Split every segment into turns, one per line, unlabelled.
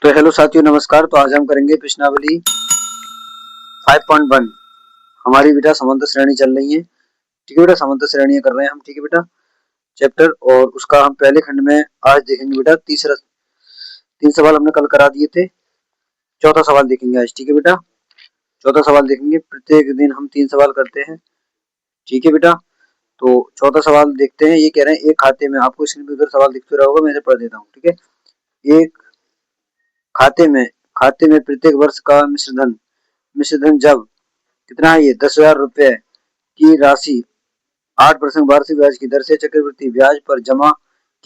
तो हेलो साथियों, नमस्कार। तो आज हम करेंगे प्रश्नावली 5.1। हमारी बेटा समांतर श्रेणी चल रही है। ठीक है बेटा, समांतर श्रेणियां कर रहे हैं हम। ठीक है बेटा, चैप्टर और उसका हम पहले खंड में आज देखेंगे बेटा। तीन सवाल हमने कल करा दिए थे। चौथा सवाल देखेंगे आज। ठीक है बेटा, चौथा सवाल देखेंगे। प्रत्येक दिन हम 3 सवाल करते हैं। ठीक है बेटा, तो चौथा सवाल देखते हैं। ये कह रहे हैं एक खाते में, आपको स्क्रीन पे उधर सवाल दिखते रहा होगा, मैं इधर पढ़ देता हूँ। ठीक है, एक खाते में प्रत्येक वर्ष का मिश्रधन जब कितना है, ये 10,000 रुपए की राशि 8% वार्षिक ब्याज की दर से चक्रवृद्धि ब्याज पर जमा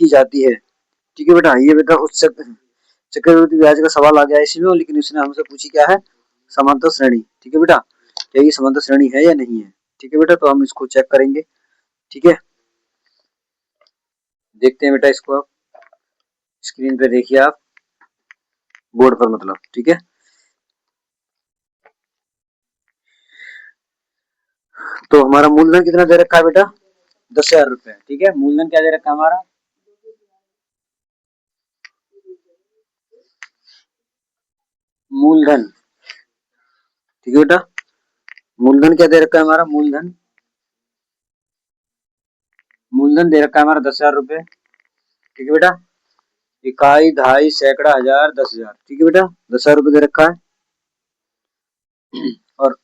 की जाती है। ठीक है बेटा, ये बेटा उस चक्रवृद्धि ब्याज का सवाल आ गया इसमें, लेकिन इसने हमसे पूछी क्या है, समांतर श्रेणी। ठीक है बेटा, क्या ये समांतर श्रेणी है या नहीं है। ठीक है बेटा, तो हम इसको चेक करेंगे। ठीक है, देखते हैं बेटा इसको। आप स्क्रीन पे देखिए, आप बोर्ड पर मतलब। ठीक है, तो हमारा मूलधन कितना दे रखा है बेटा, 10,000 रुपए। ठीक है, मूलधन क्या दे रखा है हमारा, मूलधन। ठीक है बेटा, मूलधन क्या दे रखा है हमारा, मूलधन दे रखा है हमारा 10,000 रुपए। ठीक है बेटा, इकाई, दहाई, सैकड़ा, हजार, 10,000। ठीक है बेटा, 10,000 रुपए दे रखा है। और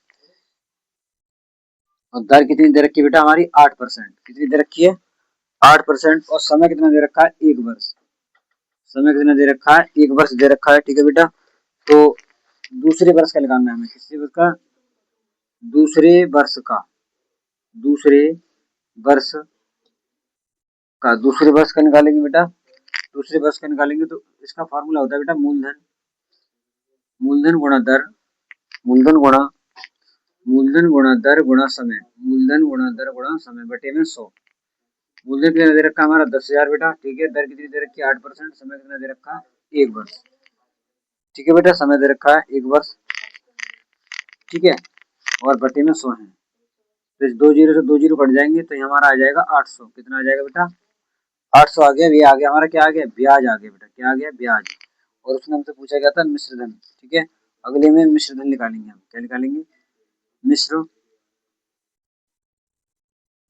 दर कितनी दे रखी है बेटा हमारी, 8%। कितनी दे रखी है, 8%। और समय कितना दे रखा है, 1 वर्ष। समय कितना दे रखा है, 1 वर्ष दे रखा है। ठीक है बेटा, तो दूसरे वर्ष का निकालना है हमें। किससे वर्ष का, दूसरे वर्ष का, दूसरे वर्ष दूसरे वर्ष का निकालेंगे बेटा। दूसरे वर्ष का निकालेंगे तो इसका फॉर्मूला होता है बेटा मूलधन, मूलधन गुणा दर, मूलधन गुणा दर गुणा समय, मूलधन गुणा दर गुणा समय बटे में 100। मूलधन कितना दे रखा है हमारा, 10,000 बेटा। ठीक है, दर कितनी दे रखी है, 8%। समय कितना दे रखा है, 1 वर्ष। ठीक है बेटा, समय दे रखा है 1 वर्ष। ठीक है, और बटे में 100 है। तो इस 2 जीरो से 2 जीरो कट जाएंगे तो ये हमारा आ जाएगा 800। कितना आ जाएगा बेटा, 800 आ गया। ये आ गया हमारा, क्या आ गया, ब्याज आ गया बेटा। क्या आ गया, ब्याज। और उसने हमसे पूछा गया था मिश्रधन। ठीक है, अगले में मिश्रधन निकालेंगे हम। क्या निकालेंगे,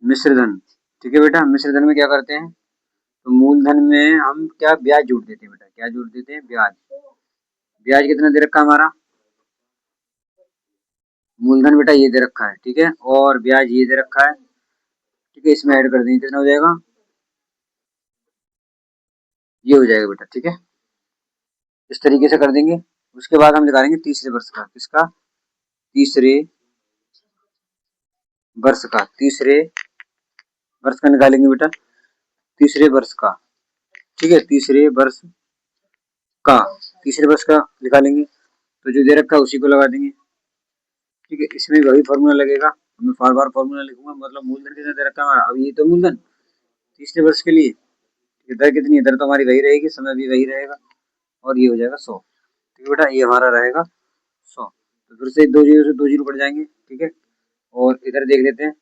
मिश्रधन। ठीक है बेटा, मिश्रधन में क्या करते हैं, तो मूलधन में हम क्या ब्याज जोड़ देते हैं बेटा। क्या जोड़ देते हैं, ब्याज। ब्याज कितना दे रखा है हमारा, मूलधन बेटा ये दे रखा है। ठीक है, और ब्याज ये दे रखा है। ठीक है, इसमें ऐड कर देंगे, कितना हो जाएगा, ये हो जाएगा बेटा। ठीक है, इस तरीके से कर देंगे। उसके बाद हम निकालेंगे तीसरे वर्ष का। किसका, तीसरे वर्ष का, तीसरे वर्ष का निकालेंगे बेटा, तीसरे वर्ष का। ठीक है, का तीसरे वर्ष का निकालेंगे तो जो दे रखा है उसी को लगा देंगे। ठीक है, इसमें वही फॉर्मूला लगेगा। मैं बार बार फॉर्मूला लिखूंगा। मतलब मूलधन कितना दे रखा है हमारा, अब ये तो मूलधन तीसरे वर्ष के लिए। दर कितनी है, दर तो हमारी वही रहेगी, समय भी वही रहेगा, और ये हो जाएगा 100। ठीक है बेटा, ये हमारा रहेगा 100। तो फिर से 2 जीरो से 2 जीरो कट जाएंगे। ठीक है, और इधर देख लेते हैं।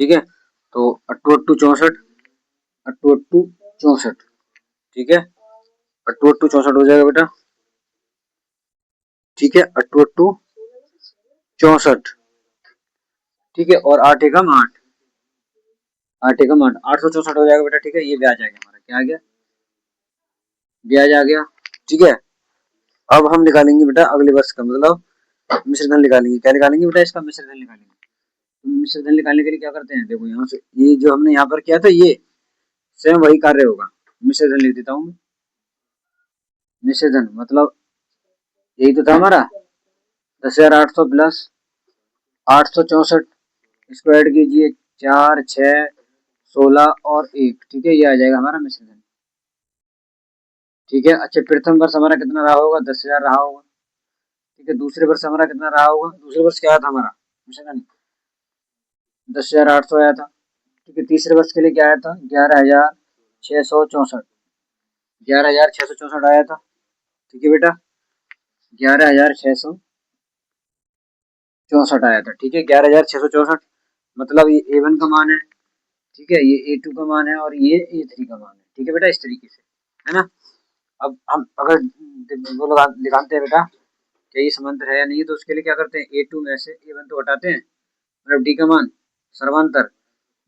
ठीक है, तो अट्टू अट्टू 64, अट्टू अट्टू 64। ठीक है, अट्टू अट्टू 64 हो जाएगा बेटा। ठीक है, अट्टू अट्टू 64। ठीक है, और 8 एकम 8, 8 एकम 8, 864 हो जाएगा बेटा। ठीक है, ये ब्याज आ गया हमारा। क्या आ गया, ब्याज आ गया। ठीक है, अब हम निकालेंगे बेटा अगले वर्ष का, मतलब मिश्रधन निकालेंगे। क्या निकालेंगे बेटा, इसका मिश्रधन निकालेंगे। तो मिश्रधन निकालने के लिए क्या करते हैं, देखो यहाँ से ये जो हमने यहाँ पर किया था, ये सेम वही कार्य होगा। मिश्रधन लिख देता हूँ। मिश्रधन मतलब यही तो था हमारा, 10,800 प्लस 864। इसको ऐड कीजिए, 4, 6, 16 और 1। ठीक है, ये आ जाएगा हमारा मिश्रधन। ठीक है, अच्छा प्रथम वर्ष हमारा कितना रहा होगा, 10,000 रहा होगा। ठीक है, दूसरे वर्ष हमारा कितना रहा होगा, दूसरे वर्ष क्या था हमारा मिश्रधन, 10,800 आया था। ठीक है, तीसरे वर्ष के लिए क्या आया था, 11,664, 11,664 आया था। ठीक है बेटा, 11,664 आया था। ठीक है, 11,664, मतलब ये A1 का मान है। ठीक है, ये A2 का मान है और ये A3 का मान है। ठीक है बेटा, इस तरीके से, है ना। अब हम अगर वो निकालते हैं बेटा क्या ये समांतर है या नहीं, तो उसके लिए क्या करते हैं, A2 में से A1 तो हटाते हैं, मतलब D का मान सर्वांतर,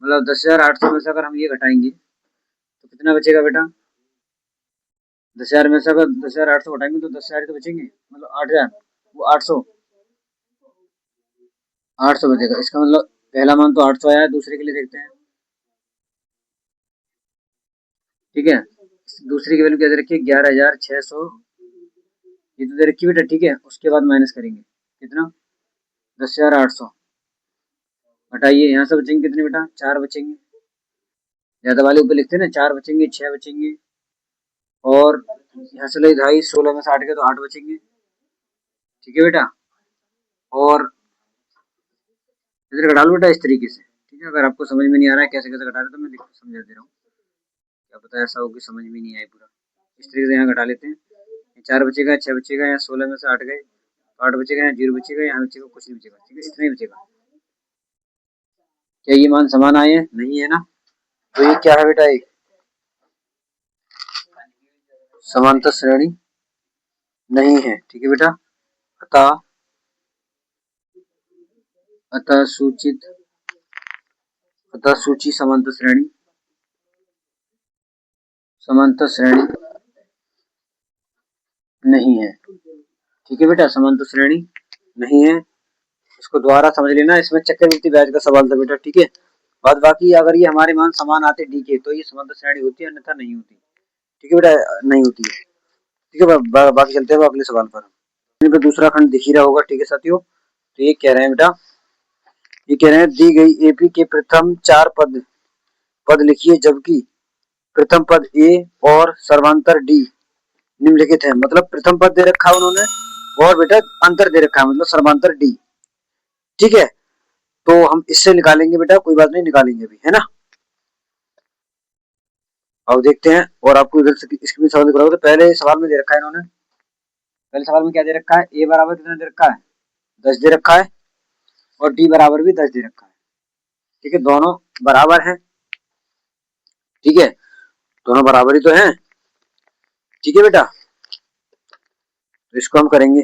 मतलब 10,800 में से अगर हम ये घटाएंगे तो कितना बचेगा बेटा, 10,000 में से अगर 10,800 घटाएंगे तो 10,000 तो बचेंगे, मतलब 8,000, वो 800 बचेगा। इसका मतलब पहला मान तो 800 आया है, दूसरे के लिए देखते हैं। ठीक है, दूसरे की वैल्यू क्या दे रखी है, 11,600, ये तो दे रखी है बेटा। ठीक है, उसके बाद माइनस करेंगे कितना, 10,800 हटाइए, यहाँ से बचेंगे कितने बेटा, 4 बचेंगे, ज्यादा वाले ऊपर लिखते हैं ना, 4 बचेंगे, 6 बचेंगे, और यहाँ से ले 2.5, 16 में से 8 के तो 8 बचेंगे। ठीक है बेटा, और इधर घटा लो बेटा इस तरीके से। ठीक है, अगर आपको समझ में नहीं आ रहा है कैसे कैसे घटा रहे तो मैं समझा दे रहा हूँ, क्या पता ऐसा हो कि समझ में नहीं आए पूरा। इस तरीके से यहाँ घटा लेते हैं, 4 बचेगा, 6 बचेगा, यहाँ 16 में से 8 गए तो 8 बचेगा, यहाँ 0 बचेगा, यहाँ बचेगा कुछ नहीं बचेगा। ठीक है, इतना ही बचेगा। क्या ये मान समान आए हैं, नहीं है ना, तो ये क्या है बेटा, एक समांतर श्रेणी नहीं है। ठीक है बेटा, अतः अतः सूची समांतर श्रेणी नहीं है। ठीक है बेटा, समांतर श्रेणी नहीं है, इसको दोबारा समझ लेना, इसमें चक्रवृद्धि ब्याज का सवाल था बेटा। ठीक है, बाद बाकी अगर ये हमारे मान समान आते डी के तो ये समांतर श्रेणी होती है, अन्यथा नहीं होती। ठीक है बेटा, नहीं होती है। ठीक है, बाकी चलते हैं अगले सवाल पर। पे दूसरा खंड दिख ही रहा होगा। ठीक है साथियों, तो ये कह रहे हैं बेटा, ये कह रहे हैं दी गई एपी के प्रथम 4 पद लिखिए, जबकि प्रथम पद ए और सर्वांतर डी निम्नलिखित है। मतलब प्रथम पद दे रखा है उन्होंने और बेटा अंतर दे रखा है, मतलब सर्वांतर डी। ठीक है, तो हम इससे निकालेंगे बेटा, कोई बात नहीं, निकालेंगे अभी, है ना। अब देखते हैं, और आपको इधर से इसके भी सवाल दिख रहा होगा। तो पहले सवाल में दे रखा है इन्होंने, पहले सवाल में क्या दे रखा है, ए बराबर कितना दे रखा है, 10 दे रखा है, और डी बराबर भी 10 दे रखा है। ठीक है, दोनों बराबर है। ठीक है, दोनों बराबर ही तो है। ठीक है बेटा, तो इसको हम करेंगे,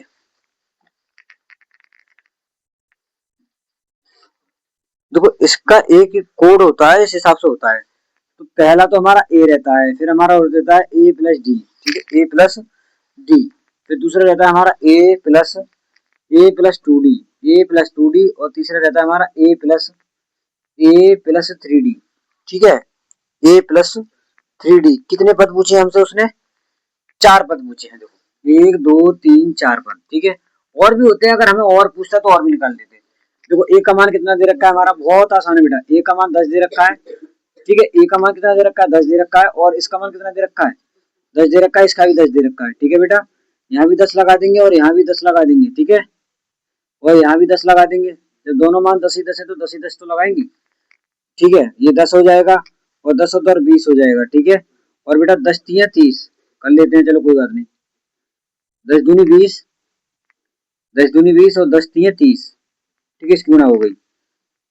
देखो इसका एक कोड होता है, इस हिसाब से होता है। तो पहला तो हमारा ए रहता है, फिर हमारा हो देता है ए प्लस डी। ठीक है, ए प्लस डी, फिर दूसरा रहता है हमारा ए प्लस टू डी, ए प्लस टू डी, और तीसरा रहता है हमारा ए प्लस थ्री डी। ठीक है, ए प्लस थ्री डी। कितने पद पूछे हमसे उसने, 4 पद पूछे हैं। देखो 1 2 3 4 पद। ठीक है, और भी होते हैं, अगर हमें और पूछता तो और भी निकाल देते। देखो ए का मान कितना दे रखा है हमारा, बहुत आसान है बेटा, ए का मान 10 दे रखा है। ठीक है, ए का मान कितना दे रखा है, 10 दे रखा है, और इसका मान कितना दे रखा है, 10 दे रखा है, इसका भी 10 दे रखा है। ठीक है बेटा, यहाँ भी 10 लगा देंगे और यहाँ भी 10 लगा देंगे। ठीक है, और यहाँ भी 10 लगा देंगे, जब दोनों मान 10 ही 10 है तो 10 ही 10 तो लगाएंगे। ठीक है, ये 10 हो जाएगा, और 10 होता है 20 हो जाएगा। ठीक है, और बेटा 10 3 30 कर लेते हैं, चलो कोई बात नहीं, 10 दूनी 20, 10 दूनी 20 और 10 3 30। ठीक है, इसकी गुणा हो गई।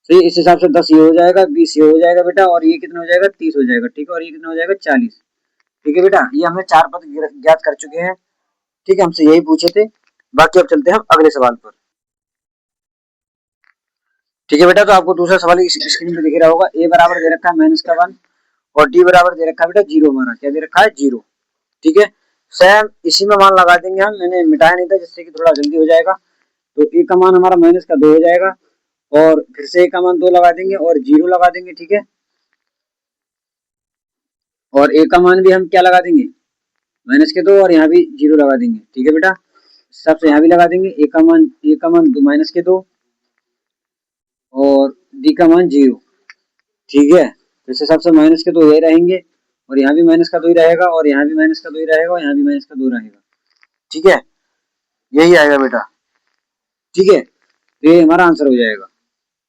तो इस हिसाब से 10 ये हो जाएगा, 20 ये हो जाएगा बेटा, और ये कितना हो जाएगा, 30 हो जाएगा। ठीक है, और ये कितना हो जाएगा, 40। ठीक है बेटा, ये हमने 4 पद ज्ञात कर चुके हैं। ठीक है, हमसे यही पूछे थे। बाकी अब चलते हैं हम अगले सवाल पर। ठीक है बेटा, तो आपको दूसरा सवाल स्क्रीन पे दिख रहा होगा। ए बराबर दे रखा है -1 और डी बराबर दे रखा है बेटा 0। हमारा क्या दे रखा है, 0। ठीक है, सेम इसी में मान लगा देंगे हम, मैंने मिटाया नहीं था जिससे कि थोड़ा जल्दी हो जाएगा। तो ए का मान हमारा -2 हो जाएगा, और फिर से ए का मान 2 लगा देंगे और 0 लगा देंगे। ठीक है, और ए का मान भी हम क्या लगा देंगे, -2, और यहाँ भी 0 लगा देंगे। ठीक है बेटा, सबसे यहाँ भी लगा देंगे, ए का मान -2 और डी का मान 0। ठीक है, तो इस हिसाब से -2 यही रहेंगे, और यहाँ भी -2 ही रहेगा, और यहाँ भी -2 ही रहेगा, और यहाँ भी -2 रहेगा। ठीक है, यही आएगा बेटा। ठीक है, तो ये हमारा आंसर हो जाएगा।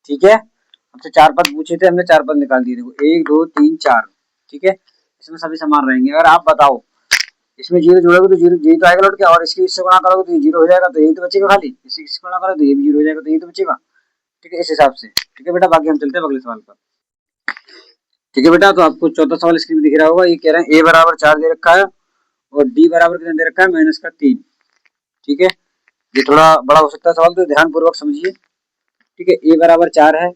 ठीक है, हमसे 4 पद पूछे थे, हमने 4 पद निकाल दिए। देखो 1 2 3 4। ठीक है, इसमें सभी समान रहेंगे। अगर आप बताओ इसमें 0 जोड़ोगे तो 0 यही तो आएगा लौट के, और इसकी इससे गुणा करोगे तो ये 0 हो जाएगा, तो यही तो बचेगा खाली। इससे गुणा करोगे तो ये भी 0 हो जाएगा, तो यही तो बचेगा। ठीक है, इस हिसाब से। ठीक है बेटा, बाकी हम चलते हैं अगले सवाल पर। ठीक है बेटा, तो आपको चौथा सवाल स्क्रीन में दिख रहा होगा। ये कह रहे हैं ए बराबर 4 दे रखा है और डी बराबर कितना दे रखा है, -3। ठीक है, ये थोड़ा बड़ा हो सकता है सवाल, तो ध्यान पूर्वक समझिए। ठीक है, ए बराबर 4 है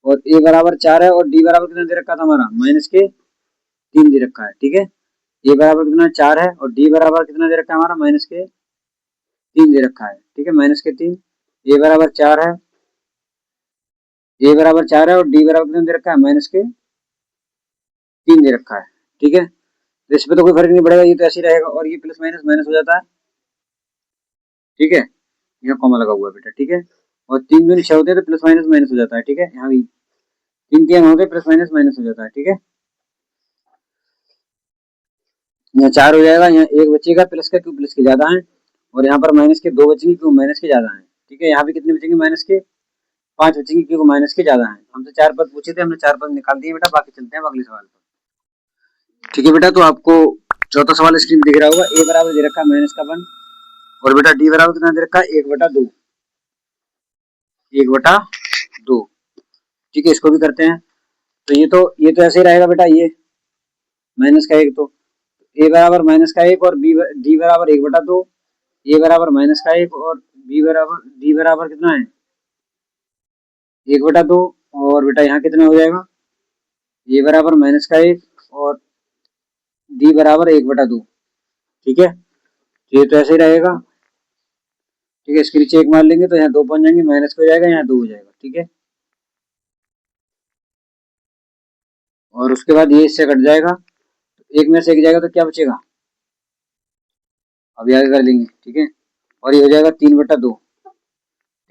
और ए बराबर 4 है और डी बराबर कितना दे रखा था हमारा, -3 दे रखा है। ठीक है, ए बराबर कितना 4 है और डी बराबर कितना दे रखा है हमारा, -3 दे रखा है। ठीक है, -3, ए बराबर 4 है, ए बराबर 4 है और डी बराबर कितना दे रखा है, -3 दे रखा है। ठीक है, तो इस पे तो कोई फर्क नहीं पड़ेगा, ये तो ऐसे ही रहेगा और ये प्लस माइनस माइनस हो जाता है। ठीक है, यहाँ कॉमा लगा हुआ है बेटा। ठीक है, और 3 दूनी 6 होते हैं तो प्लस माइनस माइनस हो जाता है। ठीक है, यहाँ भी 3 के यहाँ होते हैं प्लस माइनस माइनस हो जाता है। ठीक है, यहाँ 4 हो जाएगा, यहाँ 1 बचेगा प्लस का, क्यों प्लस के ज्यादा है, और यहाँ पर माइनस के 2 बचेंगे क्यों माइनस के ज्यादा है। ठीक है, यहाँ भी कितने बचेंगे, माइनस के 5 बचेंगे क्योंकि माइनस के ज्यादा है। हमसे 4 पद पूछे थे, हमने 4 पद निकाल दिए बेटा, बाकी चलते हैं अगले सवाल पर। ठीक है बेटा, तो आपको चौथा सवाल स्क्रीन पर दिख रहा होगा। ए बराबर दे रखा है -1 और बेटा डी बराबर कितना दे रखा है, 1/2, 1/2। ठीक है, इसको भी करते हैं। तो ये तो ऐसे ही रहेगा बेटा, ये -1, तो ए बराबर -1 और डी बराबर 1/2, ए बराबर -1 और बी बराबर डी बराबर कितना है, 1/2, और बेटा यहाँ कितना हो जाएगा, ए बराबर -1 और डी बराबर 1/2। ठीक है, तो ये तो ऐसे ही रहेगा। ठीक है, इसके नीचे 1 मार लेंगे तो यहाँ 2 पहुंच जाएंगे, माइनस हो जाएगा, यहाँ 2 हो जाएगा। ठीक है, और उसके बाद ये इससे कट जाएगा, एक में से एक जाएगा तो क्या बचेगा, अभी आगे कर लेंगे। ठीक है, और ये हो जाएगा 3/2।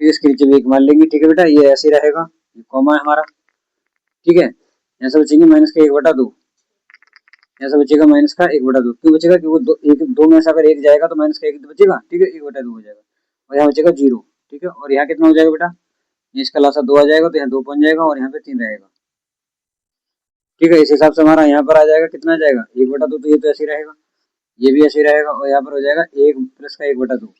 ठीक है, इसके नीचे भी 1 मान लेंगे। ठीक है बेटा, ये ऐसे ही रहेगा, ये कॉमा है हमारा। ठीक है, यहाँ से बचेंगे -1/2, यहाँ से बचेगा -1/2। क्यों बचेगा, क्योंकि दो में से अगर 1 जाएगा तो -1 तो बचेगा। ठीक है, 1/2 हो जाएगा और यहाँ बचेगा 0। ठीक है, और यहाँ कितना हो जाएगा बेटा, ये इसका लासा 2 आ जाएगा तो यहाँ 2 बन जाएगा और यहाँ पे 3 रहेगा। ठीक है, इस हिसाब से हमारा यहाँ पर आ जाएगा, कितना आ जाएगा, 1/2। तो ये तो ऐसे ही रहेगा, ये भी ऐसे ही रहेगा, और यहाँ पर हो जाएगा 1 प्लस का 1/2।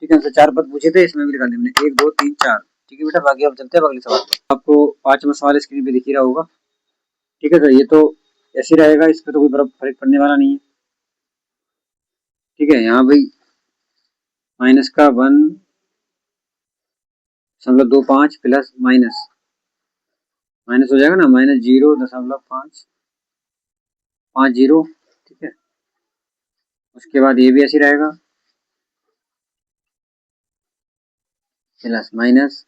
ठीक है, हमसे 4 पद पूछे थे, इसमें भी निकाल दिए हमने, 1 2 3 4। ठीक है बेटा, बाकी अब चलते हैं अगले सवाल पर। आपको 5वां सवाल स्क्रीन पे दिख ही रहा होगा। ठीक है, तो ये तो ऐसे ही रहेगा, इस पर तो कोई फर्क पड़ने वाला नहीं है। ठीक है, यहाँ भाई माइनस का 1.25 प्लस माइनस माइनस हो जाएगा ना, -0.550। ठीक है, उसके बाद ये भी ऐसे रहेगा, प्लस माइनस,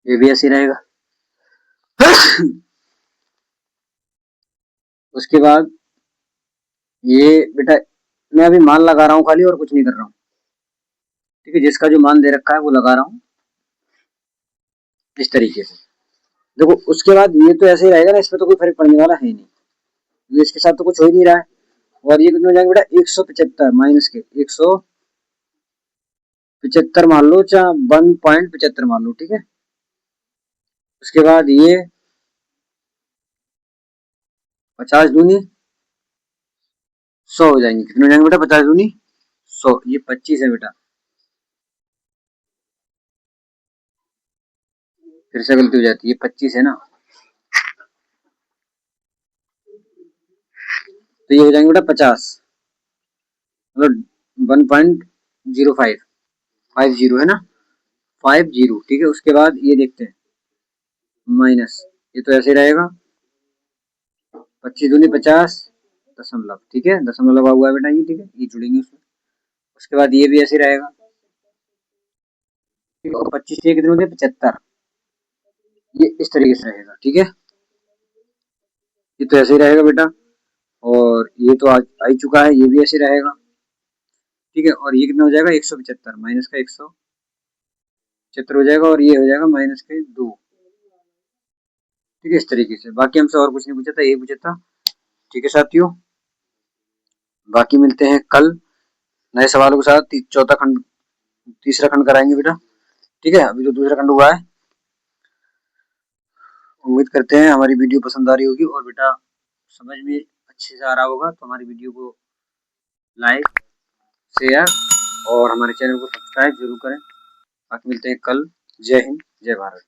ये भी ऐसे रहेगा। उसके बाद ये बेटा, मैं अभी मान लगा रहा हूँ खाली, और कुछ नहीं कर रहा हूँ। ठीक है, जिसका जो मान दे रखा है वो लगा रहा हूँ इस तरीके से। देखो, उसके बाद ये तो ऐसे ही रहेगा ना, इसमें तो कोई फर्क पड़ने वाला है नहीं, ये इसके साथ तो कुछ हो ही नहीं रहा है। और ये कितने हो जाएंगे बेटा, 175 माइनस के 175 मान लो, चाहे 1.75 मान लो। ठीक है, उसके बाद ये 50 दूनी 100 हो जाएंगे। कितने हो जाएंगे बेटा, 50 दूनी 100, ये 25 है बेटा। फिर से गलती हो जाती है, 25 है ना, तो ये हो जाएंगे बेटा 50, मतलब 1.0550 है ना, 50। ठीक है, उसके बाद ये देखते हैं माइनस, ये तो ऐसे रहेगा, 25 दूनी 50 दशमलव। ठीक है, दशमलव लगा हुआ है बेटा ये। ठीक है, ये जुड़ेंगे उसमें। उसके बाद ये भी ऐसे रहेगा, 25 के कितने होते हैं, 75, ये इस तरीके से रहेगा। ठीक है, ये तो ऐसे ही रहेगा बेटा, और ये तो आ ही चुका है, ये भी ऐसे रहेगा। ठीक है, और ये कितना हो जाएगा, 175 माइनस का 175 हो जाएगा, और ये हो जाएगा माइनस के 2। ठीक है, इस तरीके से। बाकी हमसे और कुछ नहीं पूछा था, यही पूछा था। ठीक है साथियों, बाकी मिलते हैं कल नए सवालों के साथ। चौथा खंड, तीसरा खंड कराएंगे बेटा। ठीक है, अभी तो दूसरा खंड हुआ है। उम्मीद करते हैं हमारी वीडियो पसंद आ रही होगी, और बेटा समझ में अच्छे से आ रहा होगा, तो हमारी वीडियो को लाइक शेयर और हमारे चैनल को सब्सक्राइब जरूर करें। बाकी मिलते हैं कल। जय हिंद, जय भारत।